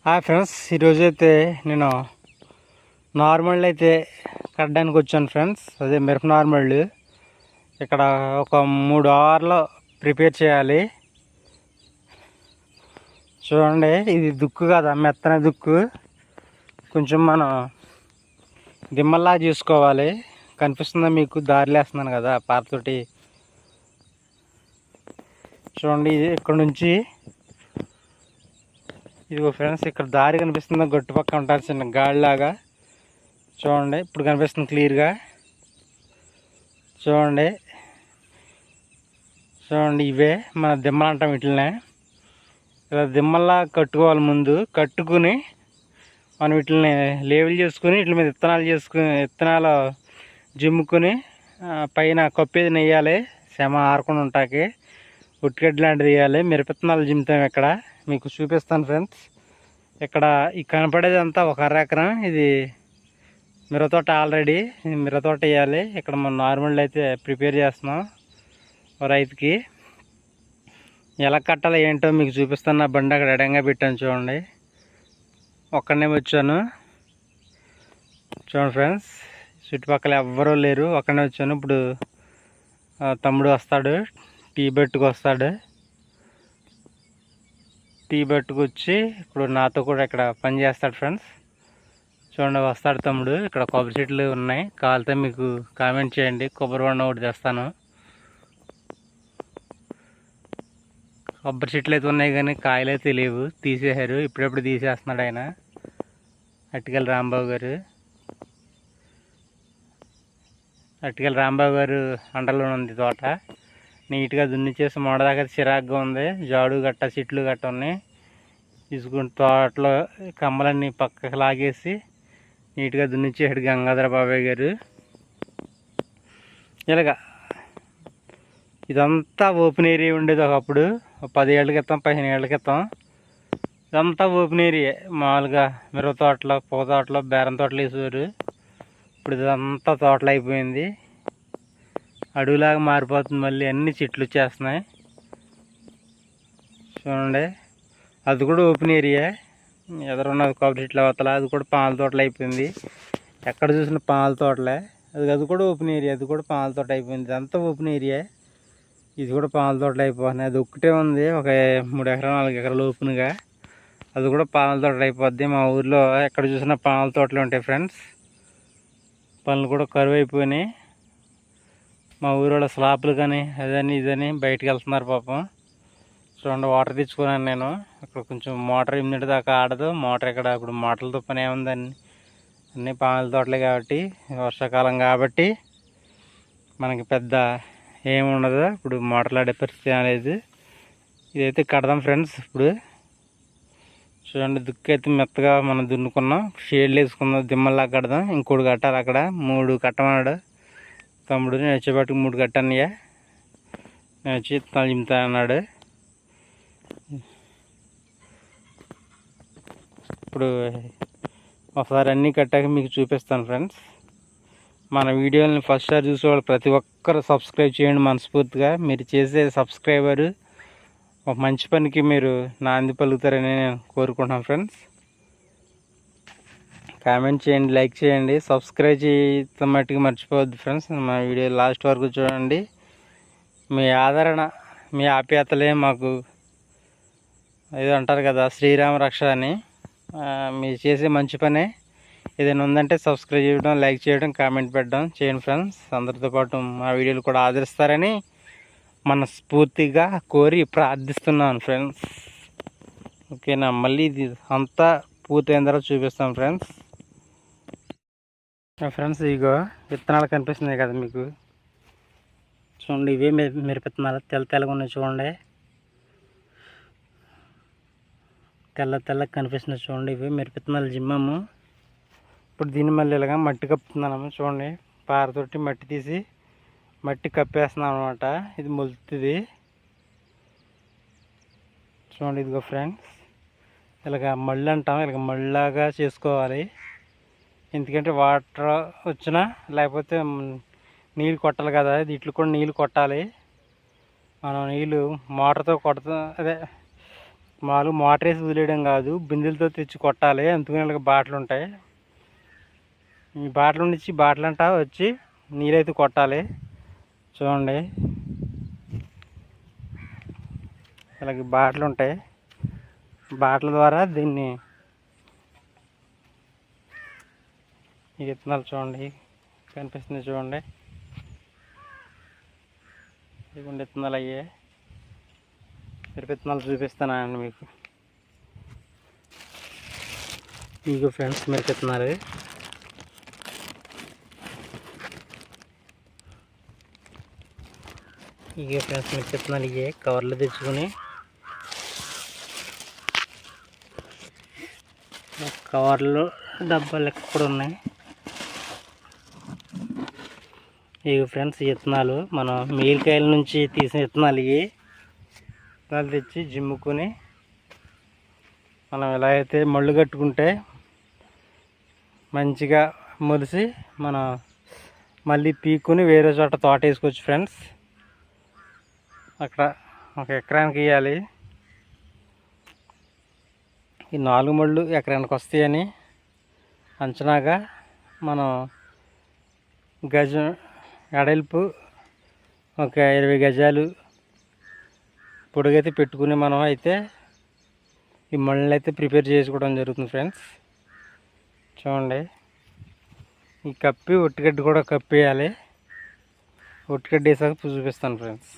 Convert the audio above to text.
Hi friends, ఈరోజైతే నేను normal అయితే కట్టడానికి వచ్చాను ఫ్రెండ్స్. అదే మిరప నార్మల్ ఇక్కడ ఒక 3 అవర్లో ప్రిపేర్ చేయాలి. చూడండి, ఇది దుక్కు కదా, మెత్తన దుక్కు. కొంచెం మనం దిమ్మల్లా చేసుకోవాలి. కనిపిస్తుందా మీకు? దారిలో వేస్తున్నాను కదా పారతోటి. చూడండి, ఇది ఇక్కడ నుంచి ఇదిగో ఫ్రెండ్స్, ఇక్కడ దారి కనిపిస్తుందా? గట్టు పక్క ఉంటారు చిన్న గాడిలాగా. చూడండి, ఇప్పుడు కనిపిస్తుంది క్లియర్గా. చూడండి చూడండి, ఇవే మన దిమ్మలు అంటాం. వీటినే ఇలా దిమ్మల్లా కట్టుకోవాలి. ముందు కట్టుకుని మనం వీటిని లేబుల్ చేసుకుని వీటి మీద విత్తనాలు జిమ్ముకొని పైన కప్పేది నెయ్యాలి. శమ ఆరకుండా ఉంటాకి ఉట్టిగడ్డ లాంటిది వేయాలి. మిరపిత్తనాలు జిమ్ముతాం. ఇక్కడ మీకు చూపిస్తాను ఫ్రెండ్స్. ఇక్కడ ఈ కనపడేది అంతా 1 ఎకరం. ఇది మిరతోట. ఆల్రెడీ మిరతోట వేయాలి. ఇక్కడ మనం నార్మల్ అయితే ప్రిపేర్ చేస్తున్నాం రైతుకి. ఎలా కట్టాలో ఏంటో మీకు చూపిస్తాను. నా బండి అక్కడ ఎడంగా పెట్టాను. చూడండి, ఒక్కడనే వచ్చాను. చూడండి ఫ్రెండ్స్, చుట్టుపక్కల ఎవ్వరూ లేరు. ఒక్కడనే వచ్చాను. ఇప్పుడు తమ్ముడు వస్తాడు, టీ బెట్టుకు వస్తాడు. టీ బెట్టుకు వచ్చి ఇప్పుడు నాతో కూడా ఇక్కడ పని చేస్తాడు ఫ్రెండ్స్. చూడండి, వస్తాడు తమ్ముడు. ఇక్కడ కొబ్బరి చెట్లు ఉన్నాయి. కావాలితే మీకు కామెంట్ చేయండి. కొబ్బరి బొండం ఒకటి తెస్తాను. కొబ్బరి చెట్లు అయితే ఉన్నాయి కానీ కాయలు అయితే లేవు, తీసేశారు. ఇప్పుడెప్పుడు తీసేస్తున్నాడు ఆయన, అట్టికల్ రాంబాబు గారు. అట్టికల్ రాంబాబు గారు అండలో ఉంది తోట. నీట్గా దున్నిచేసి మొడదాకా చిరాగ్గా ఉంది. జాడు గట్ట చెట్లు గట్ట ఉన్నాయి. తీసుకుంటే తోటలో కమ్మలన్నీ పక్కకు లాగేసి నీట్గా దున్నిచ్చేసాడు గంగాధర బాబాయ్ గారు. ఇలాగా ఇదంతా ఓపెన్ ఏరియా ఉండేది ఒకప్పుడు. 10 ఏళ్ళ క్రితం, 15 ఏళ్ళ క్రితం ఇదంతా ఓపెన్ ఏరియా. మామూలుగా మిరప తోటలో, పొగ తోటలో, బేరం తోటలు వేసేవారు. ఇప్పుడు ఇదంతా తోటలు అయిపోయింది. అడవిలాగా మారిపోతుంది. మళ్ళీ అన్ని చెట్లు వచ్చేస్తున్నాయి. చూడండి, అది కూడా ఓపెన్ ఏరియా. ఎదురున్నది కొబ్బరి చెట్ల అవతల, అది కూడా పాల తోటలు అయిపోయింది. ఎక్కడ చూసిన పాల తోటలే. అది కూడా ఓపెన్ ఏరియా. అది కూడా పాల తోట అయిపోయింది. ఇదంతా ఓపెన్ ఏరియా. ఇది కూడా పాల తోటలు అయిపోతున్నాయి. అది ఒక్కటే ఉంది, ఒక 3 ఎకరాలు 4 ఎకరాలు ఓపెన్గా. అది కూడా పాల తోటలు అయిపోద్ది. మా ఊర్లో ఎక్కడ చూసినా పాల తోటలు ఉంటాయి ఫ్రెండ్స్. పనులు కూడా కరువు అయిపోయినాయి. మా ఊరిలో స్లాపులు కానీ అదని ఇదని బయటకు వెళ్తున్నారు పాపం. చూడండి, వాటర్ తెచ్చుకున్నాను నేను. ఇక్కడ కొంచెం మోటార్ 8 దాకా ఆడదు. మోటార్ ఇక్కడ ఇప్పుడు మోటార్లతో పని ఏముందని, అన్నీ పాల తోటలే కాబట్టి, వర్షాకాలం కాబట్టి మనకి పెద్ద ఏముండదు. ఇప్పుడు మోటార్లు ఆడే పరిస్థితి అనేది. ఇదైతే కడదాం ఫ్రెండ్స్. ఇప్పుడు చూడండి, దుక్కు అయితే మెత్తగా మనం దున్నుకున్నాం. షేడ్లు వేసుకుందాం, దిమ్మల్లా కడదాం. ఇంకోటి కట్టాలి. అక్కడ 3 కట్టమన్నాడు తమ్ముడు. నేను వచ్చేపాటికి 3 కట్టన్నయ్యా, నేను వచ్చి జిమ్తా అన్నాడు. ఇప్పుడు ఒకసారి అన్నీ కట్టాక మీకు చూపిస్తాను ఫ్రెండ్స్. మన వీడియోని ఫస్ట్ సారి చూసేవాళ్ళు ప్రతి ఒక్కరు సబ్స్క్రైబ్ చేయండి మనస్ఫూర్తిగా. మీరు చేసే సబ్స్క్రైబరు ఒక మంచి పనికి మీరు నాంది పలుకుతారని నేను కోరుకుంటున్నాను ఫ్రెండ్స్. కామెంట్ చేయండి, లైక్ చేయండి, సబ్స్క్రైబ్ చేయడం మట్టుకు మర్చిపోవద్దు ఫ్రెండ్స్. మా వీడియో లాస్ట్ వరకు చూడండి. మీ ఆదరణ, మీ ఆప్యాయతలే మాకు ఏదో అంటారు కదా, శ్రీరామ రక్ష అని. మీరు చేసే మంచి పనే. ఏదైనా ఉందంటే సబ్స్క్రైబ్ చేయడం, లైక్ చేయడం, కామెంట్ పెట్టడం చేయండి ఫ్రెండ్స్. అందరితో పాటు మా వీడియోలు కూడా ఆదరిస్తారని మనస్ఫూర్తిగా కోరి ప్రార్థిస్తున్నాను ఫ్రెండ్స్. ఓకేనా? మళ్ళీ ఇది అంతా పూర్తయిన తర్వాత చూపిస్తాం ఫ్రెండ్స్. ఫ్రెండ్స్, ఇగో విత్తనాలు కనిపిస్తున్నాయి కదా మీకు. చూడండి, ఇవే మిరపిత్తనాలు. తెల్లగా ఉన్నాయి చూడండి. తెల్లగా కనిపిస్తున్నాయి చూడండి. ఇవి మిరపిత్తనాలు జిమ్మాము. ఇప్పుడు దీన్ని మళ్ళీ ఇలాగా మట్టి కప్పుతున్నాము. చూడండి, పారతోటి మట్టి తీసి మట్టి కప్పేస్తున్నాం అనమాట. ఇది మొలుతుంది. చూడండి, ఇదిగో ఫ్రెండ్స్, ఇలాగ మళ్ళీ అంటాం. ఇలాగ మళ్ళలాగా చేసుకోవాలి. ఎందుకంటే వాటర్ వచ్చినా లేకపోతే నీళ్ళు కొట్టాలి కదా. ఇట్లు కూడా నీళ్ళు కొట్టాలి. మనం నీళ్ళు మోటార్తో కొడతాం, అదే మామూలుగా మోటార్ వేసి వదిలేయడం కాదు, బిందెలతో తెచ్చి కొట్టాలి. అందుకని వాళ్ళకి బాటలు ఉంటాయి. ఈ బాటల నుంచి బాటలంట వచ్చి నీళ్ళైతే కొట్టాలి. చూడండి, ఇలాగ బాటలు ఉంటాయి. బాటల ద్వారా దీన్ని ఈ విత్తనాలు చూడండి కనిపిస్తుంది. చూడండి, ఇదిగోండి విత్తనాలు అయ్యే. మిరప విత్తనాలు చూపిస్తానండి మీకు. ఇదిగో ఫ్రెండ్స్ మిరప విత్తనాలు. ఇక ఫ్రెండ్స్ మిరప విత్తనాలు ఇవే కవర్లో తెచ్చుకొని కవర్లో డబ్బాలు లెక్క కూడా ఉన్నాయి. ఇవి ఫ్రెండ్స్ విత్తనాలు మనం మేలికాయల నుంచి తీసిన విత్తనాలు. ఇవి విత్తనాలు తెచ్చి జిమ్ముకొని మనం ఎలా అయితే మళ్ళు కట్టుకుంటే మంచిగా మొలిసి మనం మళ్ళీ పీక్కుని వేరే చోట తోట వేసుకోవచ్చు ఫ్రెండ్స్. అక్కడ 1 ఎకరానికి వేయాలి. ఈ 4 మళ్ళు ఎకరానికి వస్తాయని అంచనాగా మనం గజం ఎడల్పు ఒక 20 గజాలు పొడుగైతే పెట్టుకుని మనం అయితే ఈ మళ్ళీ అయితే ప్రిపేర్ చేసుకోవడం జరుగుతుంది ఫ్రెండ్స్. చూడండి, ఈ కప్పి ఒట్టిగడ్డి కూడా కప్పేయాలి. ఒట్టిగడ్డి వేసాక చూపిస్తాను ఫ్రెండ్స్.